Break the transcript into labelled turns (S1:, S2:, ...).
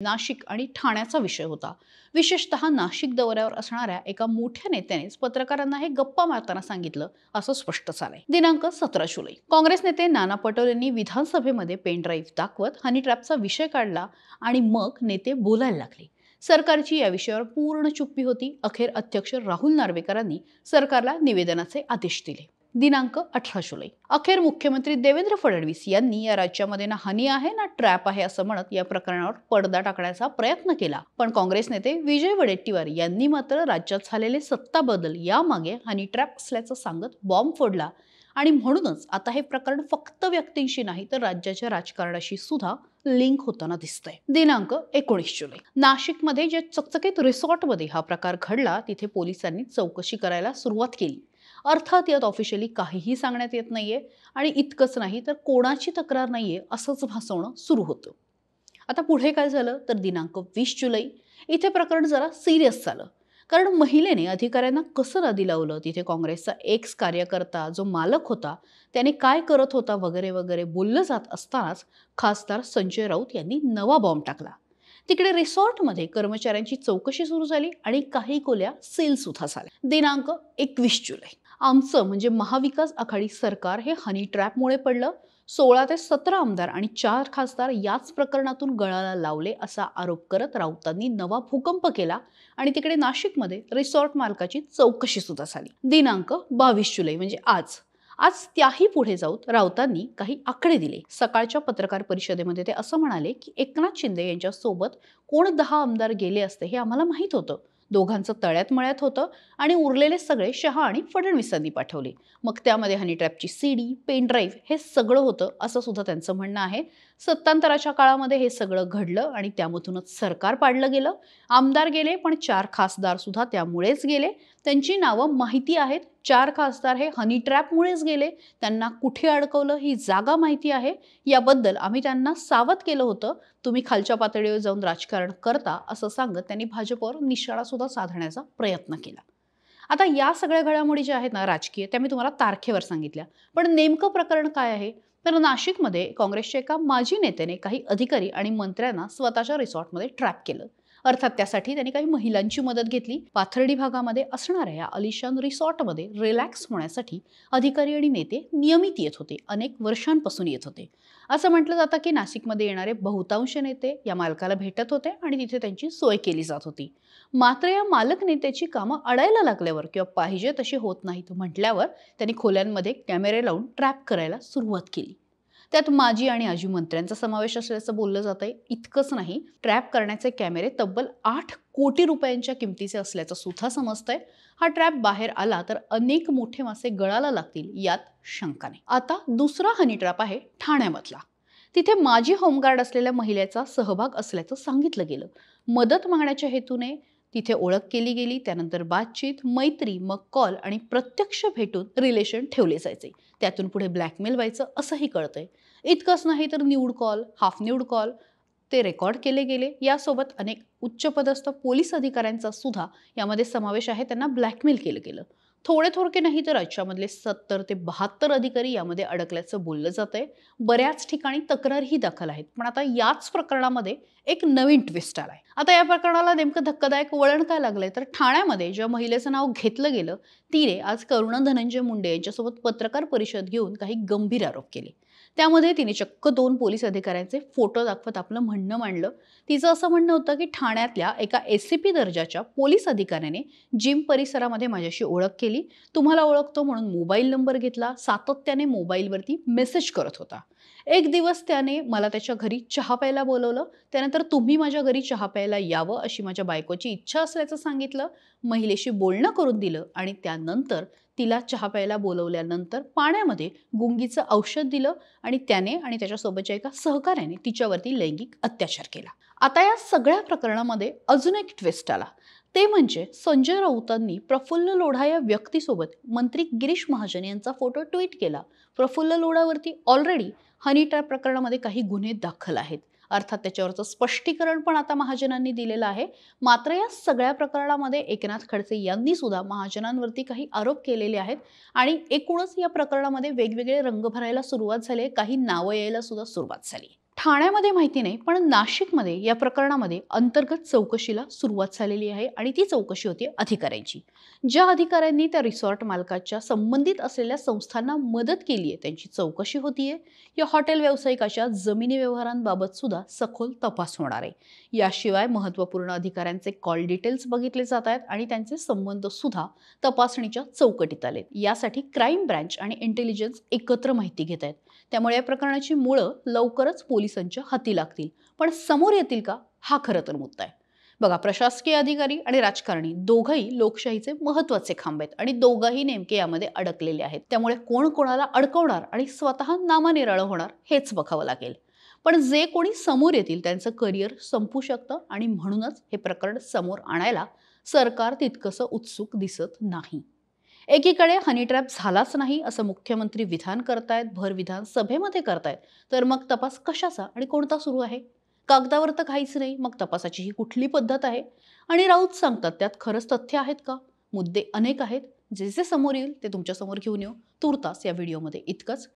S1: नाशिक आणि ठाण्याचा विषय होता। विशेषतः नाशिक दौऱ्यावर असणाऱ्या एका मोठ्या नेत्यानेच पत्रकारांना हे गप्पा मारताना सांगितलं असं स्पष्ट झालंय। दिनांक 17 जुलै काँग्रेस नेते नाना पटोलेंनी विधानसभेमध्ये पेन ड्राईव्ह दाखवत हनी ट्रॅपचा विषय काढला आणि मग नेते बोलायला लागले। सरकारची या विषयावर पूर्ण चुप्पी होती। अखेर अध्यक्ष राहुल नार्वेकरांनी सरकारला निवेदनाचे आदेश दिले। दिनांक 18 जुलै अखेर मुख्यमंत्री देवेंद्र फडणवीस यांनी या राज्यामध्ये ना हनी आहे ना ट्रॅप आहे असं म्हणत या प्रकरणावर पडदा टाकण्याचा प्रयत्न केला। पण काँग्रेस नेते विजय वडेट्टीवार यांनी मात्र राज्यात झालेले सत्ता बदल यामागे हनी ट्रॅप असल्याचं सांगत बॉम्ब फोडला आणि म्हणूनच आता हे प्रकरण फक्त व्यक्तींशी नाही तर राज्याच्या राजकारणाशी सुद्धा लिंक होताना दिसतंय। दिनांक 19 जुलै नाशिकमध्ये जे चकचकीत रिसॉर्टमध्ये हा प्रकार घडला तिथे पोलिसांनी चौकशी करायला सुरुवात केली। अर्थात यात ऑफिशियली काहीही सांगण्यात येत नाहीये आणि इतकंच नाही तर कोणाची तक्रार नाहीये असंच भासवणं सुरू होतं। आता पुढे काय झालं तर दिनांक 20 जुलै इथे प्रकरण जरा सिरियस झालं, कारण महिलेने अधिकाऱ्यांना कसं नदी लावलं, तिथे काँग्रेसचा एक्स कार्यकर्ता जो मालक होता त्याने काय करत होता वगैरे वगैरे बोललं जात असतानाच खासदार संजय राऊत यांनी नवा बॉम्ब टाकला। तिकडे रिसॉर्टमध्ये कर्मचाऱ्यांची चौकशी सुरू झाली आणि काही खोल्या सील सुद्धा झाल्या। दिनांक 21 जुलै आमचं म्हणजे महाविकास आघाडी सरकार हे हनी ट्रॅपमुळे पडलं। 16 ते 17 आमदार आणि 4 खासदार याच प्रकरणातून गळाला लावले असा आरोप करत राऊतांनी नवा भूकंप केला आणि तिकडे नाशिकमध्ये रिसॉर्ट मालकाची चौकशी सुद्धा झाली। दिनांक 22 जुलै म्हणजे आज त्याही पुढे जाऊन राऊतांनी काही आकडे दिले। सकाळच्या पत्रकार परिषदेमध्ये ते असं म्हणाले की एकनाथ शिंदे यांच्या सोबत कोण 10 आमदार गेले असते हे आम्हाला माहित होतं। दोघांचं तळ्यात मळ्यात होतं आणि उरलेले सगळे शहा आणि फडणवीसांनी पाठवले। मग त्यामध्ये हनी ट्रॅपची सीडी पेन ड्राईव्ह हे सगळं होतं असं सुद्धा त्यांचं म्हणणं आहे। सत्तांतराच्या काळामध्ये हे सगळं घडलं आणि त्यामधूनच सरकार पाडलं गेलं। आमदार गेले पण 4 खासदार सुद्धा त्यामुळेच गेले। त्यांची नावं माहिती आहेत। 4 खासदार हे हनी ट्रॅपमुळेच गेले। त्यांना कुठे अडकवलं ही जागा माहिती आहे। याबद्दल आम्ही त्यांना सावध केलं होतं। तुम्ही खालच्या पातळीवर जाऊन राजकारण करता असं सांगत त्यांनी भाजपवर निशाणा सुद्धा साधण्याचा प्रयत्न केला। आता या सगळ्या घडामोडी ज्या आहेत ना राजकीय त्या मी तुम्हाला तारखेवर सांगितल्या, पण नेमकं प्रकरण काय आहे तर नाशिकमध्ये काँग्रेसच्या एका माजी नेत्याने काही अधिकारी आणि मंत्र्यांना स्वतःच्या रिसॉर्टमध्ये ट्रॅप केलं। अर्थात त्यासाठी त्यांनी काही महिलांची मदत घेतली। पाथर्डी भागामध्ये असणाऱ्या या अलिशान रिसॉर्टमध्ये रिलॅक्स होण्यासाठी अधिकारी आणि नेते नियमित येत होते, अनेक वर्षांपासून येत होते। असं म्हटलं जातं की नाशिकमध्ये येणारे बहुतांश नेते या मालकाला भेटत होते आणि तिथे त्यांची सोय केली जात होती। मात्र या मालक नेत्याची कामं अडायला लागल्यावर किंवा पाहिजे तशी होत नाहीत म्हटल्यावर त्यांनी खोल्यांमध्ये कॅमेरे लावून ट्रॅप करायला सुरुवात केली। त्यात माजी आणि आजी मंत्र्यांचा समावेश असल्याचं बोललं जातंय। इतकंच नाही, ट्रॅप करण्याचे कॅमेरे तब्बल 8 कोटी रुपयांच्या किमतीचे असल्याचं सुद्धा समजतंय। हा ट्रॅप बाहेर आला तर अनेक मोठे मासे गळाला लागतील यात शंका नाही। आता दुसरा हनी ट्रॅप आहे ठाण्यामधला। तिथे माजी होमगार्ड असलेल्या महिलेचा सहभाग असल्याचं सांगितलं गेलं। मदत मागण्याच्या हेतूने तिथे ओळख केली गेली, त्यानंतर बातचीत, मैत्री, मग कॉल आणि प्रत्यक्ष भेटून रिलेशन ठेवले जायचे। त्यातून पुढे ब्लॅकमेल व्हायचं असंही कळतंय। इतकंच नाही तर nude call, half nude call ते रेकॉर्ड केले गेले। यासोबत अनेक उच्चपदस्थ पोलीस अधिकाऱ्यांचा सुद्धा यामध्ये समावेश आहे। त्यांना ब्लॅकमेल केलं गेलं। थोडे थोडके नाही तर राज्यामधले 70 ते 72 अधिकारी यामध्ये अडकल्याचं बोललं जातंय। बऱ्याच ठिकाणी तक्रारही दाखल आहेत। पण आता याच प्रकरणामध्ये एक नवीन ट्विस्ट आलाय। आता या प्रकरणाला नेमकं धक्कादायक वळण काय लागलंय तर ठाण्यामध्ये ज्या महिलेचं नाव घेतलं गेलं तिने आज करुणा धनंजय मुंडे यांच्यासोबत पत्रकार परिषद घेऊन काही गंभीर आरोप केले। त्यामध्ये तिने चक्क 2 पोलीस अधिकाऱ्यांचे फोटो दाखवत आपलं म्हणणं मांडलं। तिचं असं म्हणणं होतं की ठाण्यातल्या एका एसीपी दर्जाच्या पोलीस अधिकाऱ्याने जिम परिसरामध्ये माझ्याशी ओळख केली, तुम्हाला ओळखतो म्हणून मोबाईल नंबर घेतला, सातत्याने मोबाईलवरती मेसेज करत होता। एक दिवस त्याने मला त्याच्या घरी चहा प्यायला बोलवलं, त्यानंतर तुम्ही माझ्या घरी चहा प्यायला यावं अशी माझ्या बायकोची इच्छा असल्याचं सांगितलं, महिलेशी बोलणं करून दिलं आणि त्यानंतर तिला चहा प्यायला बोलवल्यानंतर पाण्यामध्ये गुंगीचं औषध दिलं आणि त्याने आणि त्याच्यासोबतच्या एका सहकाऱ्याने तिच्यावरती लैंगिक अत्याचार केला। आता या सगळ्या प्रकरणामध्ये अजून एक ट्विस्ट आला, ते म्हणजे संजय राऊतांनी प्रफुल्ल लोढा या व्यक्तीसोबत मंत्री गिरीश महाजन यांचा फोटो ट्विट केला। प्रफुल्ल लोढावरती ऑलरेडी हनी ट्रॅप प्रकरणामध्ये काही गुन्हे दाखल आहेत। अर्थात त्याच्यावरचं स्पष्टीकरण पण आता महाजनांनी दिलेलं आहे। मात्र या सगळ्या प्रकरणामध्ये एकनाथ खडसे यांनी सुद्धा महाजनांवरती काही आरोप केलेले आहेत आणि एकूणच या प्रकरणामध्ये वेगवेगळे रंग भरायला सुरुवात झाली, काही नावं यायला सुद्धा सुरुवात झाली। ठाण्यामध्ये माहिती नाही, पण नाशिकमध्ये या प्रकरणामध्ये अंतर्गत चौकशीला सुरुवात झालेली आहे आणि ती चौकशी होती अधिकाऱ्यांची. ज्या अधिकाऱ्यांनी त्या रिसॉर्ट मालकाच्या संबंधित असलेल्या संस्थांना मदत केली आहे त्यांची चौकशी होतीये. या हॉटेल व्यावसायिकाच्या जमिनी व्यवहारांबाबत सुद्धा सखोल तपास होणार आहे. याशिवाय महत्त्वपूर्ण अधिकाऱ्यांचे कॉल डिटेल्स बघितले जात आहेत आणि त्यांचे संबंध सुद्धा तपासणीच्या चौकटीत आलेत. यासाठी क्राईम ब्रँच आणि इंटेलिजन्स एकत्र माहिती घेत आहेत. त्यामुळे या प्रकरणाची मुळं लवकरच पोलिसांच्या हाती लागतील. पण समोर येतील का, हा खरं तर मुद्दा आहे. बघा, प्रशासकीय अधिकारी आणि राजकारणी दोघंही लोकशाहीचे महत्त्वाचे खांब आहेत आणि दोघंही नेमके यामध्ये अडकलेले आहेत. त्यामुळे कोण कोणाला अडकवणार आणि स्वतः नामनिराळं होणार हेच बघावं लागेल. पण जे कोणी समोर येतील त्यांचं करिअर संपू शकतं आणि म्हणूनच हे प्रकरण समोर आणायला सरकार तितकंसं उत्सुक दिसत नाही. एकीकडे हनी ट्रॅप झालाच नाही असं मुख्यमंत्री विधान करतायत, भर विधानसभेमध्ये करतायत, तर मग तपास कशाचा आणि कोणता सुरू आहे? कागदावर तर काहीच नाही, मग तपासाची ही कुठली पद्धत आहे? आणि राऊत सांगतात त्यात खरंच तथ्य आहेत का? मुद्दे अनेक आहेत. जे जे समोर येईल ते तुमच्या समोर घेऊन येऊ. तूर्तास या व्हिडिओमध्ये इतकंच.